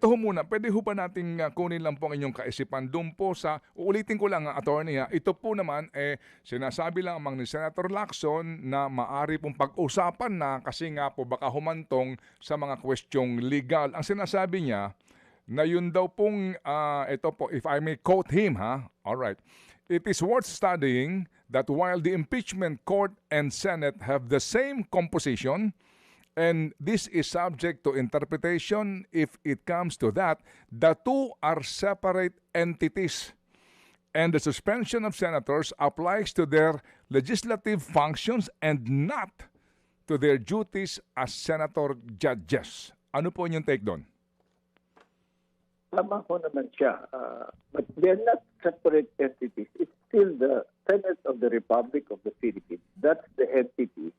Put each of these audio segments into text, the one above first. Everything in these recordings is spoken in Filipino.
ito ho muna, pwede ho ba nating kunin lang po ang inyong kaisipan doon po sa, uulitin ko lang, attorney, ito po naman, sinasabi lamang ni Senator Lacson na maari pong pag-usapan na kasi nga po baka humantong sa mga kwestyong legal. Ang sinasabi niya, na yun daw pong, ito po, if I may quote him, alright, it is worth studying that while the impeachment court and Senate have the same composition, and this is subject to interpretation if it comes to that, the two are separate entities. And the suspension of senators applies to their legislative functions and not to their duties as senator judges. Ano po yung take doon? Tama ko naman siya. But they're not separate entities. It's still the Senate of the Republic of the Philippines. That's the entity.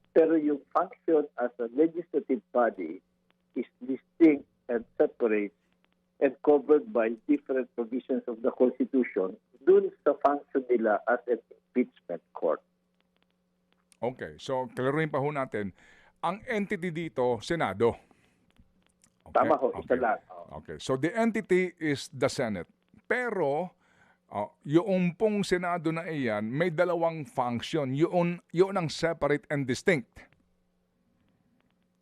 Pero yung function as a legislative body is distinct and separate and covered by different provisions of the Constitution dun sa function nila as an impeachment court. Okay, so klaruhin pa ho natin, ang entity dito, Senado. Okay? Tama ho, isa lang. Okay, so the entity is the Senate. Pero, yung pong Senado na iyan, may dalawang function. Yun ang separate and distinct.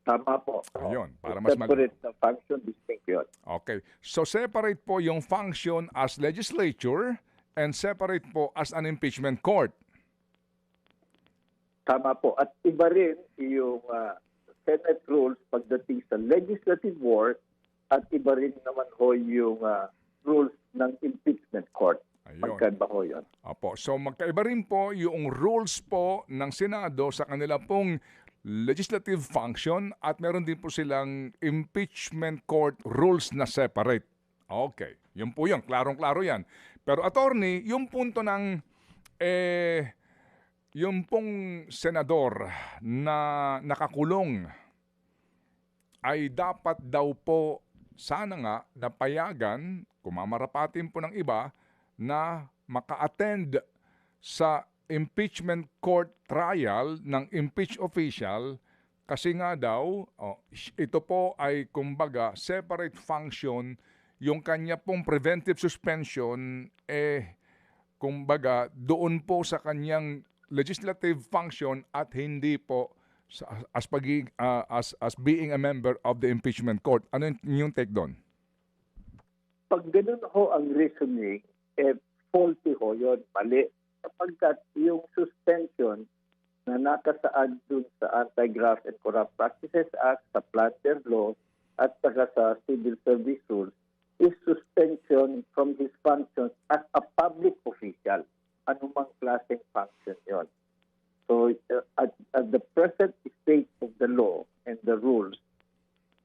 Tama po. Ayun, para mas separate na function, distinct yun. Okay, so separate po yung function as legislature and separate po as an impeachment court. Tama po. At iba rin yung Senate rules pagdating sa legislative work at iba rin naman ho yung rules ng impeachment court. Ayun. Magkaiba ho yun. Opo. So magkaiba rin po yung rules po ng Senado sa kanila pong legislative function at meron din po silang impeachment court rules na separate. Okay. Yun po yun. Klarong-klaro yan. Pero attorney, yung punto ng yung pong senador na nakakulong ay dapat daw po sana nga napayagan, kumamarapatin po ng iba, na maka-attend sa impeachment court trial ng impeached official kasi nga daw, ito po ay kumbaga separate function, yung kanya pong preventive suspension, kumbaga doon po sa kanyang legislative function at hindi po as being a member of the impeachment court. Ano yung take doon? Pag ganun ho ang reasoning, faulty ho yun, mali. Sapagkat yung suspension na nakasaad dun sa Anti-Graft and Corrupt Practices Act, sa Planter Law, at saka sa Civil Service Rules, is suspension from his functions as a public official. Anumang klaseng function yon. So at the present state of the law and the rules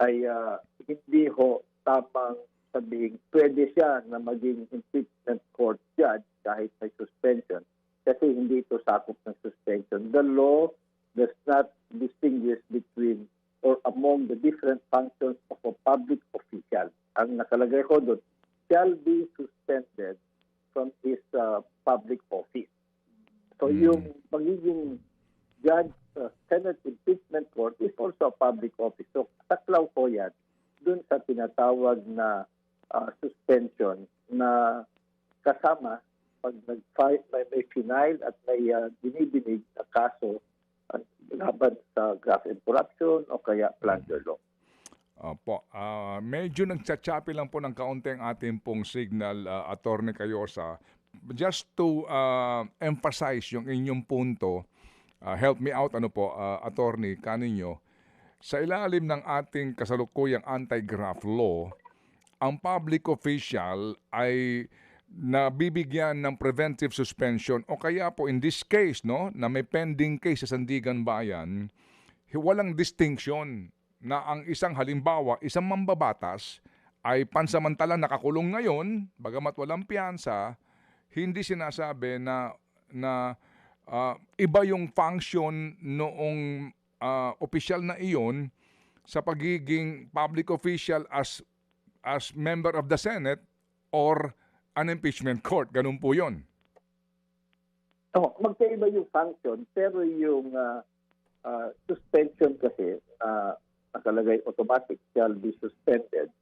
ay hindi ho tamang sabihin pwede siya na maging impeachment court judge kahit may suspension kasi hindi ito sakop ng suspension. The law does not distinguish between or among the different functions of a public official. Ang nakalagay ko doon, shall be suspended from his public office. So yung magiging judge Senate Impeachment Court is also a public office. So taklaw po yan dun sa tinatawag na suspension na kasama pag may final at may binibinig na kaso laban sa graft and corruption o kaya plunder law. Opo. Medyo nagtsatsapi lang po ng kaunti ang ating pong signal, Attorney Cayosa. Just to emphasize yung inyong punto, help me out, Attorney, kaninyo. Sa ilalim ng ating kasalukuyang anti-graft law, ang public official ay nabibigyan ng preventive suspension o kaya po in this case, na may pending case sa Sandigan Bayan, walang distinction na ang isang halimbawa, isang mambabatas ay pansamantala nakakulong ngayon, bagamat walang piyansa, hindi sinasabi na iba yung function noong opisyal na iyon sa pagiging public official as member of the Senate or an impeachment court. Ganun po yun. Magkaiba yung function, pero yung suspension kasi nakalagay automatic shall be suspended.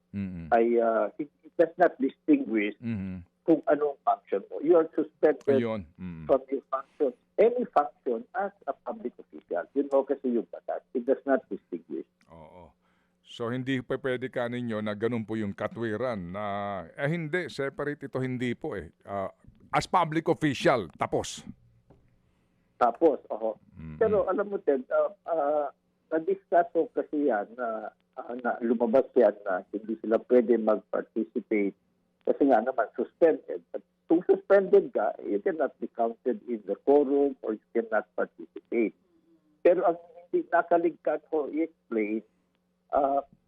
ay it does not distinguish kung anong function mo. You are suspended Ayun. from your function, any function as a public official. Yun ho kasi yung batas. It does not distinguish. Oo. So hindi pa pwede ka ninyo na ganun po yung katwiran na hindi, separate ito, hindi po eh. As public official, tapos. Tapos, Pero alam mo, Ted, na-discuss ko kasi yan na lumabas yan na hindi sila pwede mag-participate kasi nga naman suspended. But kung suspended ka, you cannot be counted in the quorum or you cannot participate. Pero ang hindi nakaligtaan ko i-explain,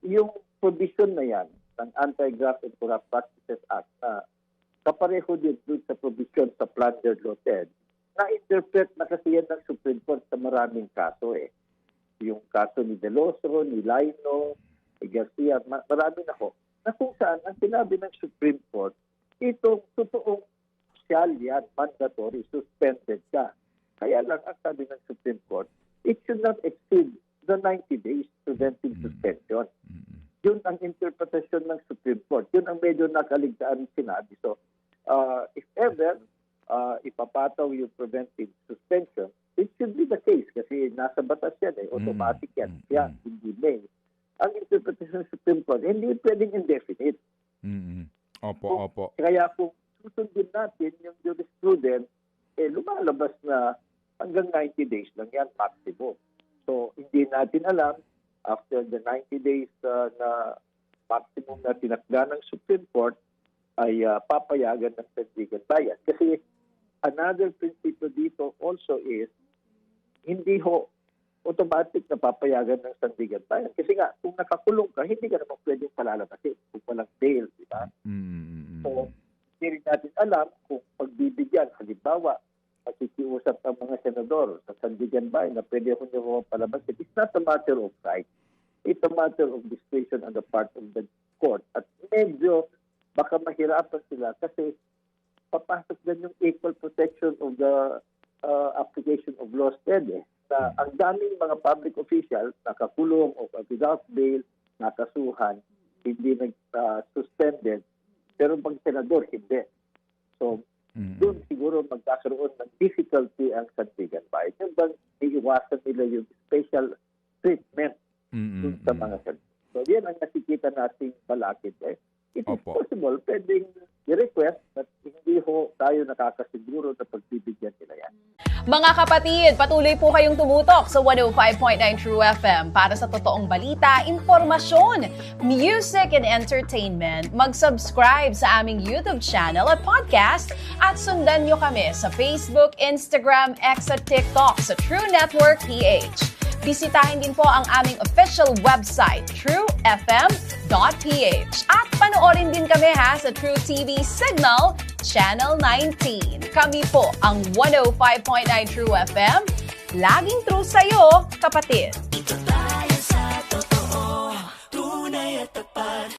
yung provision na yan ng Anti-Graft and Corrupt Practices Act na kapareho din doon sa provision sa Plunder Law 10, na-interpret na kasi yan ng Supreme Court sa maraming kaso eh. Yung kaso ni Deloso, ni Laino, ni Garcia, marami na ho. Na kung saan ang sinabi ng Supreme Court, itong totoong social yan, mandatory, suspended ka. Kaya lang ang sabi ng Supreme Court, it should not exceed the 90 days preventing suspension. Yun ang interpretation ng Supreme Court. Yun ang medyo nakaligtaan sinabi. So, if ever ipapataw yung preventive suspension, it should be the case kasi nasa batas yan eh, automatic yan. Kaya hindi may. Ang interpretation ng Supreme Court, hindi pwedeng indefinite. Opo. Kaya kung susundin natin yung jurisprudence, lumalabas na hanggang 90 days lang yan, maximum. So, hindi natin alam, after the 90 days na maximum na tinakda ng Supreme Court, ay papayagan ng sandigan bayan. Kasi another principle dito also is, hindi ho automatic na papayagan ng sandigan bayan. Kasi nga, kung nakakulong ka, hindi ka naman pwedeng palalabasin kung walang bail, di ba? So, hindi rin natin alam kung pagbibigyan, halimbawa, makikiusap ang mga senador sa sandigan bayan na pwede ko nyo palabasin. It's not a matter of right. It's a matter of discretion on the part of the court. At medyo baka mahirapan sila kasi papasok din yung equal protection of the application of laws eh. Na ang daming mga public officials nakakulong o without bail, nakasuhan, hindi nag-suspended, pero pag senador, hindi. So, doon siguro magkakaroon ng difficulty ang sandigan bayan. Yung bang iiwasan nila yung special treatment doon sa mga senador. So, yan ang nakikita nating balakid eh. It is possible, pwedeng i-request at hindi ho tayo nakakasiguro na pagbibigyan nila yan. Mga kapatid, patuloy po kayong tumutok sa 105.9 True FM para sa totoong balita, informasyon, music and entertainment. Mag-subscribe sa aming YouTube channel at podcast at sundan nyo kami sa Facebook, Instagram, X at TikTok sa True Network PH. Bisitahin din po ang aming official website, truefm.ph. At panoorin din kami sa True TV Signal, Channel 19. Kami po ang 105.9 True FM. Laging true sa'yo, kapatid.